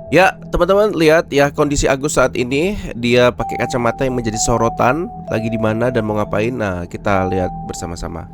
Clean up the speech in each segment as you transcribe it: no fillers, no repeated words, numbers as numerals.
Ya, teman-teman lihat ya kondisi Agus saat ini. Dia pakai kacamata yang menjadi sorotan. Lagi di mana dan mau ngapain? Nah, kita lihat bersama-sama.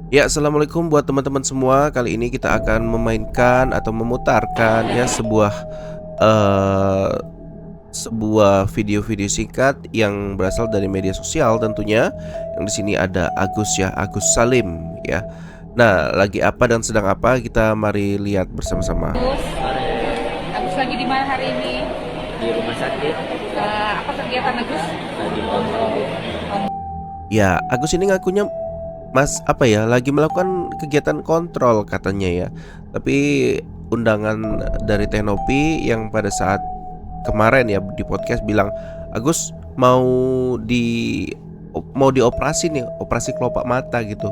Ya, assalamualaikum buat teman-teman semua. Kali ini kita akan memainkan atau memutarkan ya eh, sebuah video-video singkat yang berasal dari media sosial tentunya. Yang di sini ada Agus ya, Agus Salim ya. Nah, lagi apa dan sedang apa? Kita mari lihat bersama-sama. Agus lagi di mana hari ini? Di rumah sakit Apa kegiatan Agus? lagi kontrol. Ya, Agus ini ngakunya lagi melakukan kegiatan kontrol katanya ya. Tapi undangan dari Tenopi yang pada saat kemarin ya di podcast bilang Agus mau dioperasi nih, operasi kelopak mata gitu.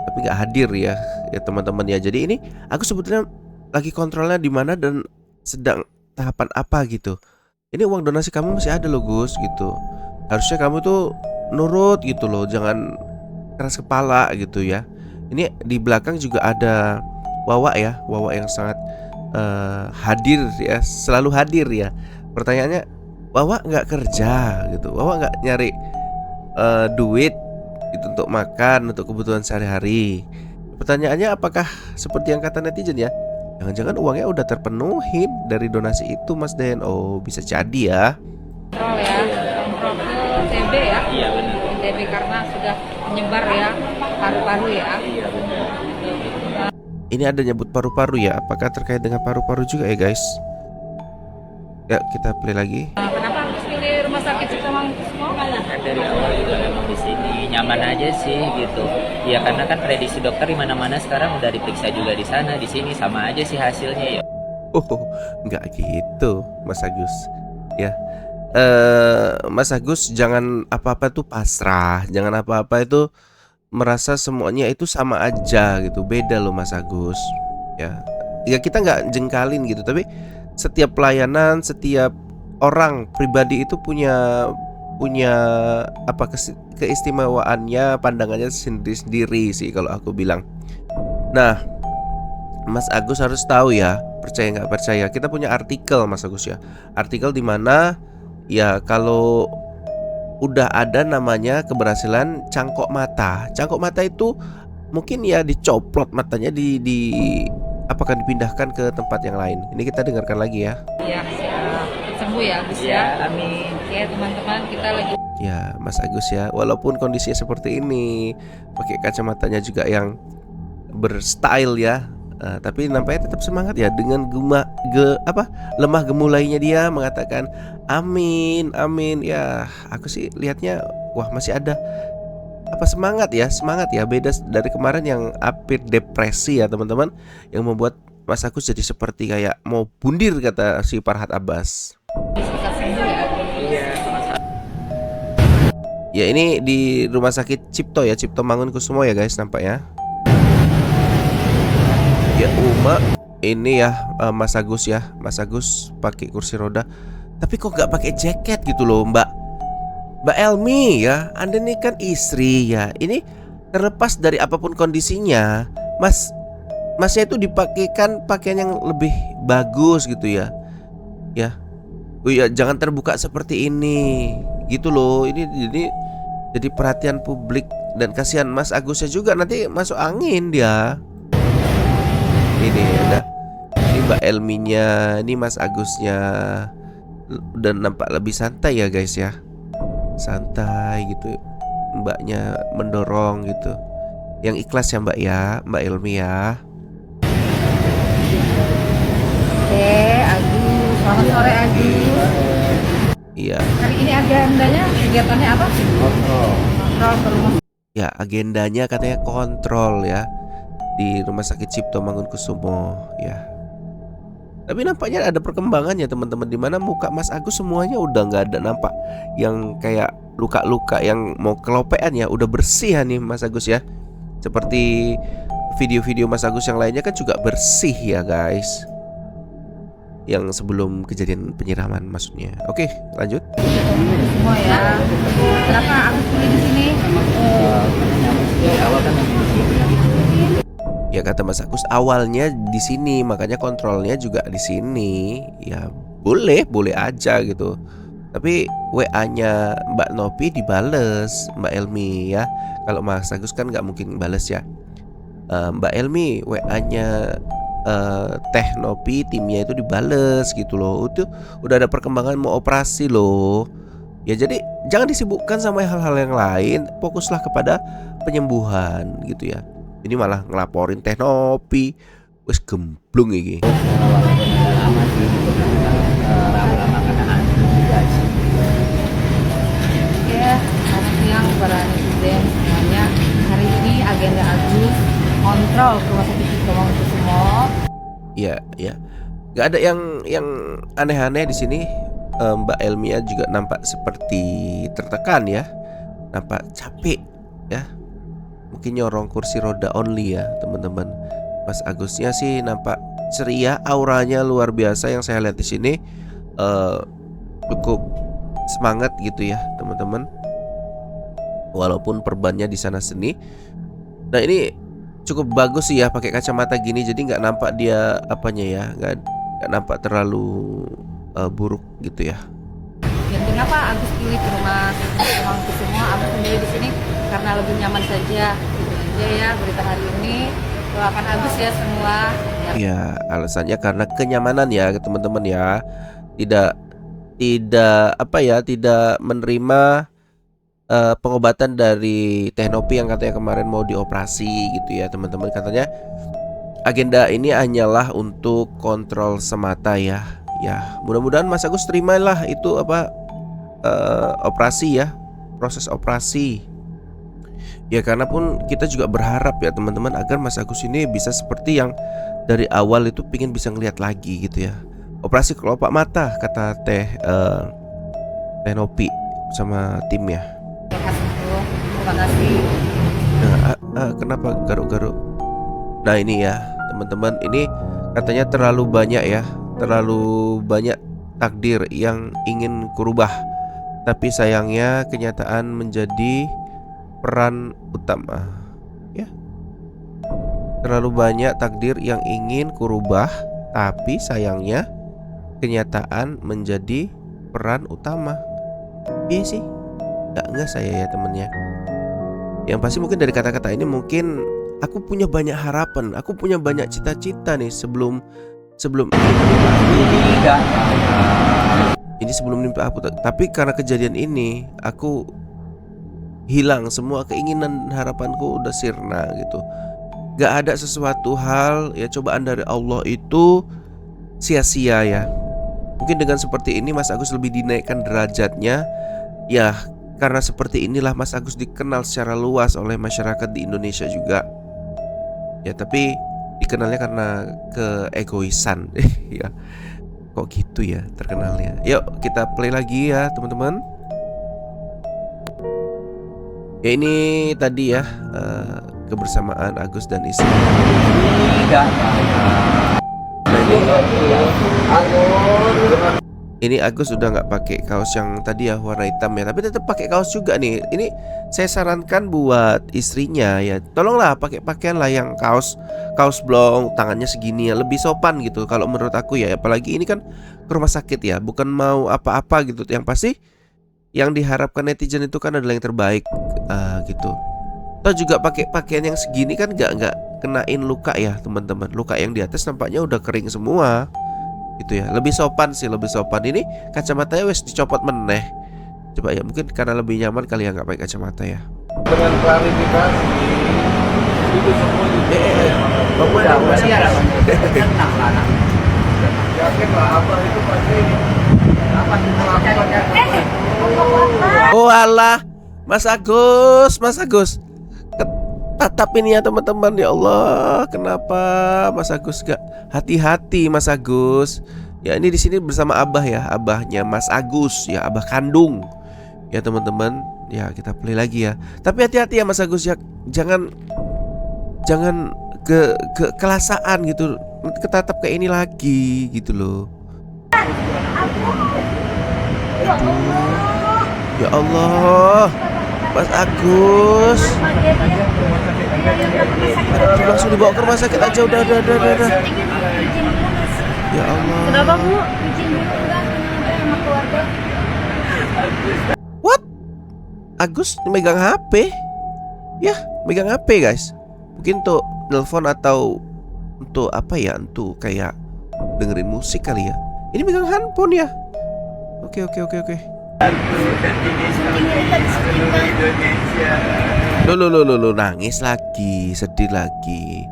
Tapi nggak hadir ya teman-teman ya. Jadi ini Agus sebetulnya lagi kontrolnya di mana dan sedang tahapan apa gitu. Ini uang donasi kamu masih ada loh Gus gitu. Harusnya kamu tuh nurut gitu loh, jangan keras kepala gitu ya. Ini di belakang juga ada Wawa ya, Wawa yang sangat hadir ya, selalu hadir ya. Pertanyaannya, Wawa nggak kerja gitu, Wawa nggak nyari duit itu untuk makan, untuk kebutuhan sehari-hari. Pertanyaannya apakah seperti yang kata netizen ya? Jangan-jangan uangnya udah terpenuhi dari donasi itu Mas Den. Oh, bisa jadi ya. Kontrol ya, kontrol ke TB ya. Iya benar. TB karena sudah menyebar ya, paru-paru ya. Iya benar. Ini ada nyebut paru-paru ya. Apakah terkait dengan paru-paru juga ya guys? Ya, kita play lagi. Kenapa Agus pilih rumah sakit Cipto Mangunkusumo? Kan dari awal juga memang di sini nyaman aja sih gitu. Ya karena kan prediksi dokter di mana-mana sekarang udah diperiksa juga di sana, di sini sama aja sih hasilnya ya. Oh, nggak gitu Mas Agus. Ya, Mas Agus jangan apa-apa tuh pasrah, jangan apa-apa itu merasa semuanya itu sama aja gitu. Beda loh Mas Agus. Ya kita nggak jengkalin gitu, tapi setiap pelayanan, setiap orang pribadi itu punya keistimewaannya, pandangannya sendiri-sendiri sih kalau aku bilang. Nah, Mas Agus harus tahu ya, percaya nggak percaya, kita punya artikel Mas Agus ya. Artikel di mana ya kalau udah ada namanya keberhasilan cangkok mata. Cangkok mata itu mungkin ya dicoplot matanya apakah dipindahkan ke tempat yang lain. Ini kita dengarkan lagi ya. Iya, siap. Sembuh ya Agus ya. Ya amin. Oke teman-teman, kita lagi Ya Mas Agus ya, walaupun kondisinya seperti ini, pakai kacamatanya juga yang berstyle ya, tapi nampaknya tetap semangat ya. Dengan lemah gemulainya dia mengatakan amin, amin. Ya aku sih lihatnya wah masih ada semangat ya. Beda dari kemarin yang hampir depresi ya teman-teman, yang membuat Mas Agus jadi seperti kayak mau bundir kata si Farhad Abbas. bisa sembuh ya. Iya sama-sama. Ya ini di rumah sakit Cipto ya, Cipto Mangunkusumo ya guys nampaknya. Ya ini ya Mas Agus ya, Mas Agus pakai kursi roda. Tapi kok nggak pakai jaket gitu loh Mbak Elmi ya. Anda ini kan istri ya. Ini terlepas dari apapun kondisinya, Masnya itu dipakaikan pakaian yang lebih bagus gitu ya. Ya. Oh ya, jangan terbuka seperti ini. Gitu loh. Ini jadi perhatian publik dan kasihan Mas Agusnya juga, nanti masuk angin dia. Ini udah. Ini Mbak Elminya, ini Mas Agusnya. Dan nampak lebih santai ya guys ya. Santai gitu. Mbaknya mendorong gitu. Yang ikhlas ya Mbak ya, Mbak Elmi ya. Oke, Agus. Selamat sore Agus. Iya. Hari ini agendanya kegiatannya apa? Kontrol. Kontrol ke rumah. Ya, agendanya katanya kontrol ya di Rumah Sakit Cipto Mangunkusumo ya. Tapi nampaknya ada perkembangan ya teman-teman, di mana muka Mas Agus semuanya udah nggak ada nampak yang kayak luka-luka yang mau kelopean ya, udah bersih ya nih Mas Agus ya. Seperti video-video Mas Agus yang lainnya kan juga bersih ya guys. Yang sebelum kejadian penyiraman maksudnya. Oke, lanjut. Semua ya. Kenapa Agus pilih di sini? Dari awal kan memang di sini. Ya kata Mas Agus awalnya di sini, makanya kontrolnya juga di sini. Ya boleh aja gitu. Tapi WA-nya Mbak Nopi dibales Mbak Elmi ya. Kalau Mas Agus kan nggak mungkin bales ya. Mbak Elmi WA-nya Teh Nopi timnya itu dibales gitu loh. Itu udah ada perkembangan mau operasi loh. Ya jadi jangan disibukkan sama hal-hal yang lain, fokuslah kepada penyembuhan gitu ya. Ini malah ngelaporin Teh Nopi. Wes gemblung iki. Walaupun udah lama sih gitu kan, lama-lama kena aneh juga sih. Ya, selamat siang para netizen semuanya. Hari ini agenda Agus kontrol ke Rumah Sakit Cipto Mangunkusumo. Ya, nggak ada yang aneh-aneh di sini. Mbak Elmia juga nampak seperti tertekan ya, nampak capek ya. Mungkin nyorong kursi roda only ya teman-teman. Mas Agusnya sih nampak ceria, auranya luar biasa yang saya lihat di sini. Cukup semangat gitu ya teman-teman. Walaupun perbannya di sana seni. Nah ini cukup bagus sih ya pakai kacamata gini, jadi nggak nampak dia apanya ya, nggak nampak terlalu buruk gitu ya. Dan kenapa Agus pilih ke Rumah Sakit Cipto Mangunkusumo? Agus memilih di sini karena lebih nyaman saja. Gitu aja ya berita hari ini. Doakan Agus ya semua. Ya alasannya karena kenyamanan ya teman-teman ya. Tidak menerima pengobatan dari Teh Nopi yang katanya kemarin mau dioperasi gitu ya teman-teman. Katanya agenda ini hanyalah untuk kontrol semata ya. Ya mudah-mudahan Mas Agus terimalah itu operasi ya, proses operasi. Ya karena pun kita juga berharap ya teman-teman agar Mas Agus ini bisa seperti yang dari awal itu pingin bisa ngelihat lagi gitu ya. Operasi kelopak mata kata Teh Nopi sama timnya. Terima kasih Bu. Terima kasih. Nah, kenapa garuk-garuk? Nah ini ya teman-teman, ini katanya terlalu banyak takdir yang ingin kurubah, tapi sayangnya kenyataan menjadi peran utama ya. Terlalu banyak takdir yang ingin kurubah, tapi sayangnya kenyataan menjadi peran utama. Iya sih, enggak saya ya temennya. Yang pasti mungkin dari kata-kata ini mungkin aku punya banyak harapan, aku punya banyak cita-cita nih sebelum ini sebelum mimpi aku. Tapi karena kejadian ini aku hilang semua keinginan, harapanku udah sirna gitu. Gak ada sesuatu hal ya, cobaan dari Allah itu sia-sia ya. Mungkin dengan seperti ini Mas Agus lebih dinaikkan derajatnya. Ya karena seperti inilah Mas Agus dikenal secara luas oleh masyarakat di Indonesia juga. Ya tapi dikenalnya karena keegoisan. Ya kok gitu ya terkenalnya. Yuk kita play lagi ya teman-teman. Ya ini tadi ya kebersamaan Agus dan istri. Ini Agus udah nggak pakai kaos yang tadi ya warna hitam ya, tapi tetap pakai kaos juga nih. Ini saya sarankan buat istrinya ya, tolonglah pakai pakaian lah yang kaos blong, tangannya segini ya, lebih sopan gitu kalau menurut aku ya. Apalagi ini kan ke rumah sakit ya, bukan mau apa-apa gitu. Yang pasti yang diharapkan netizen itu kan adalah yang terbaik gitu. Atau juga pakai pakaian yang segini kan nggak kenain luka ya teman-teman. Luka yang di atas nampaknya udah kering semua gitu ya. Lebih sopan sih, lebih sopan. Ini kacamatanya wes dicopot meneh. Coba ya, mungkin karena lebih nyaman kali ya nggak pakai kacamata ya. Dengan klarifikasi itu semua yakin lah apa itu pasti Oh alah, Mas Agus tatap ini ya teman-teman. Ya Allah, kenapa Mas Agus gak hati-hati Mas Agus? Ya ini di sini bersama abah ya, abahnya Mas Agus ya, abah kandung ya teman-teman. Ya kita play lagi ya. Tapi hati-hati ya Mas Agus ya, jangan ke kelasaan gitu, ketatap kayak ini lagi gitu loh. Ya Allah, Mas Agus, langsung dibawa ke rumah sakit aja udah. Ya Allah. Kenapa Bu? What? Agus megang HP? Ya, megang HP guys. Mungkin untuk nelpon atau untuk apa ya? Untuk kayak dengerin musik kali ya. Ini megang handphone ya. Oke. Lo nangis lagi, sedih lagi.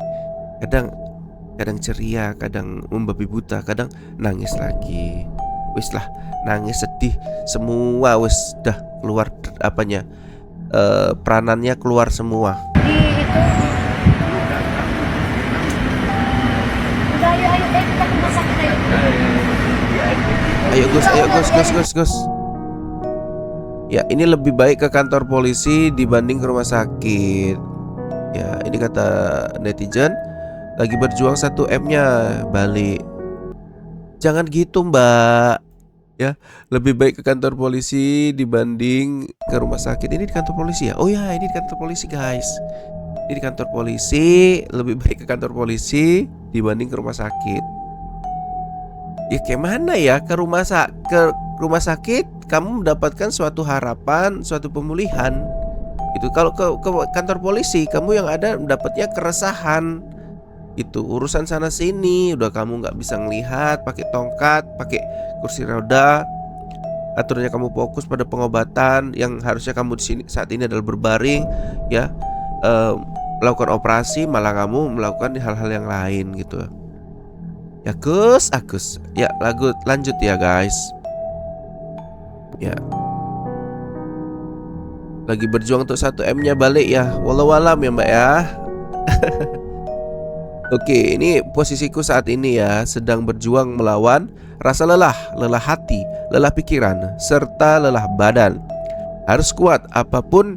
Kadang ceria, kadang membabi buta, kadang nangis lagi. Wis lah, nangis sedih semua wis dah keluar apanya. Peranannya keluar semua. Ayo Gus. Ya, ini lebih baik ke kantor polisi dibanding ke rumah sakit. Ya, ini kata netizen. Lagi berjuang 1M-nya balik. Jangan gitu, Mbak. Ya, lebih baik ke kantor polisi dibanding ke rumah sakit. Ini di kantor polisi ya? Oh ya, ini di kantor polisi, guys. Ini di kantor polisi. Lebih baik ke kantor polisi dibanding ke rumah sakit. Ya kayak mana ya? Ke rumah sakit kamu mendapatkan suatu harapan, suatu pemulihan. Itu kalau ke kantor polisi kamu yang ada mendapatnya keresahan. Itu urusan sana sini, udah kamu nggak bisa ngelihat, pakai tongkat, pakai kursi roda. Aturnya kamu fokus pada pengobatan, yang harusnya kamu di sini saat ini adalah berbaring, ya, melakukan operasi, malah kamu melakukan hal-hal yang lain gitu. Ya Gus. Ya lanjut ya guys. Ya, lagi berjuang untuk 1M-nya balik ya. Wallahualam ya Mbak ya. Oke, ini posisiku saat ini ya, sedang berjuang melawan rasa lelah hati, lelah pikiran, serta lelah badan. Harus kuat apapun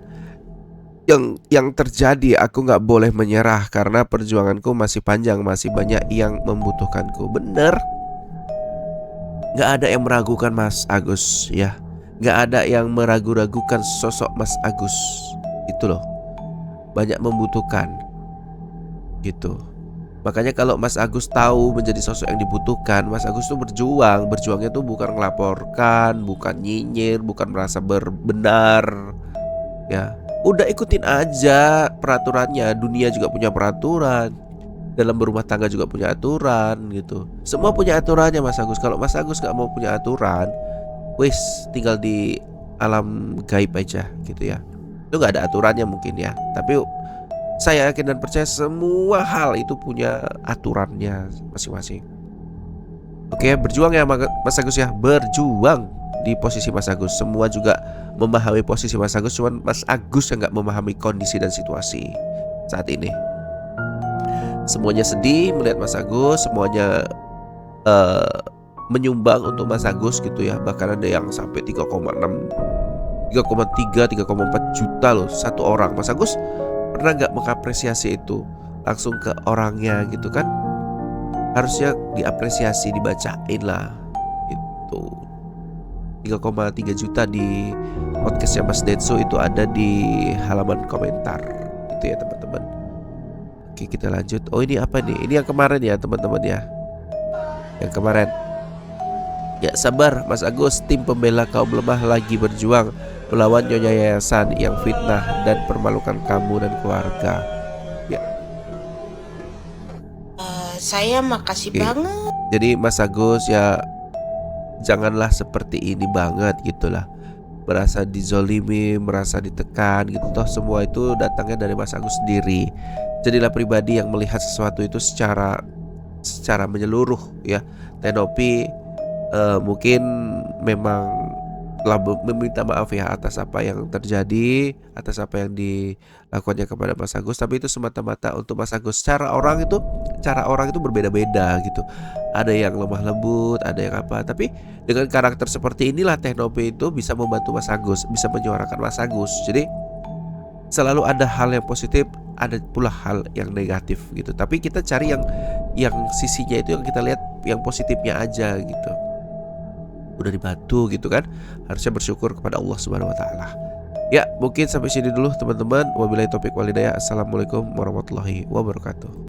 yang terjadi. Aku gak boleh menyerah karena perjuanganku masih panjang, masih banyak yang membutuhkanku. Bener, gak ada yang meragukan Mas Agus ya. Gak ada yang meragu-ragukan sosok Mas Agus. Itu loh, banyak membutuhkan gitu. Makanya kalau Mas Agus tahu menjadi sosok yang dibutuhkan, Mas Agus tuh berjuang. Berjuangnya tuh bukan ngelaporkan, bukan nyinyir, bukan merasa benar. Ya, udah ikutin aja peraturannya. Dunia juga punya peraturan. Dalam berumah tangga juga punya aturan gitu. Semua punya aturannya Mas Agus. Kalau Mas Agus gak mau punya aturan, wis tinggal di alam gaib aja gitu ya. Itu gak ada aturannya mungkin ya. Tapi saya yakin dan percaya semua hal itu punya aturannya masing-masing. Oke, berjuang ya Mas Agus ya. Berjuang di posisi Mas Agus. Semua juga memahami posisi Mas Agus, cuman Mas Agus yang gak memahami kondisi dan situasi saat ini. Semuanya sedih melihat Mas Agus. Semuanya menyumbang untuk Mas Agus gitu ya. Bahkan ada yang sampai 3,6, 3,3, 3,4 juta loh satu orang. Mas Agus pernah gak mengapresiasi itu langsung ke orangnya gitu kan? Harusnya diapresiasi, dibacain lah itu. 3,3 juta di podcastnya Mas Denso itu ada di halaman komentar gitu ya teman-teman. Oke, kita lanjut. Oh, ini apa nih? Ini yang kemarin ya teman-teman ya. Yang kemarin. Ya sabar Mas Agus, tim pembela kaum lemah lagi berjuang melawan nyonya yayasan yang fitnah dan permalukan kamu dan keluarga. Ya. Saya makasih banget. Jadi Mas Agus ya, janganlah seperti ini banget gitulah. Merasa dizolimi, merasa ditekan gitu. Toh semua itu datangnya dari Mas Agus sendiri. Jadilah pribadi yang melihat sesuatu itu secara menyeluruh ya. Tenopi mungkin memang telah meminta maaf ya atas apa yang terjadi, atas apa yang dilakukannya kepada Mas Agus. Tapi itu semata-mata untuk Mas Agus. Cara orang itu berbeda-beda gitu. Ada yang lemah lembut, ada yang apa. Tapi dengan karakter seperti inilah Teknopi itu bisa membantu Mas Agus, bisa menyuarakan Mas Agus. Jadi selalu ada hal yang positif, ada pula hal yang negatif gitu. Tapi kita cari yang sisinya itu, yang kita lihat yang positifnya aja gitu. Udah dibantu gitu kan, harusnya bersyukur kepada Allah Subhanahu wa taala. Ya, mungkin sampai sini dulu teman-teman. Wabillahi taufik wal hidayah. Assalamualaikum warahmatullahi wabarakatuh.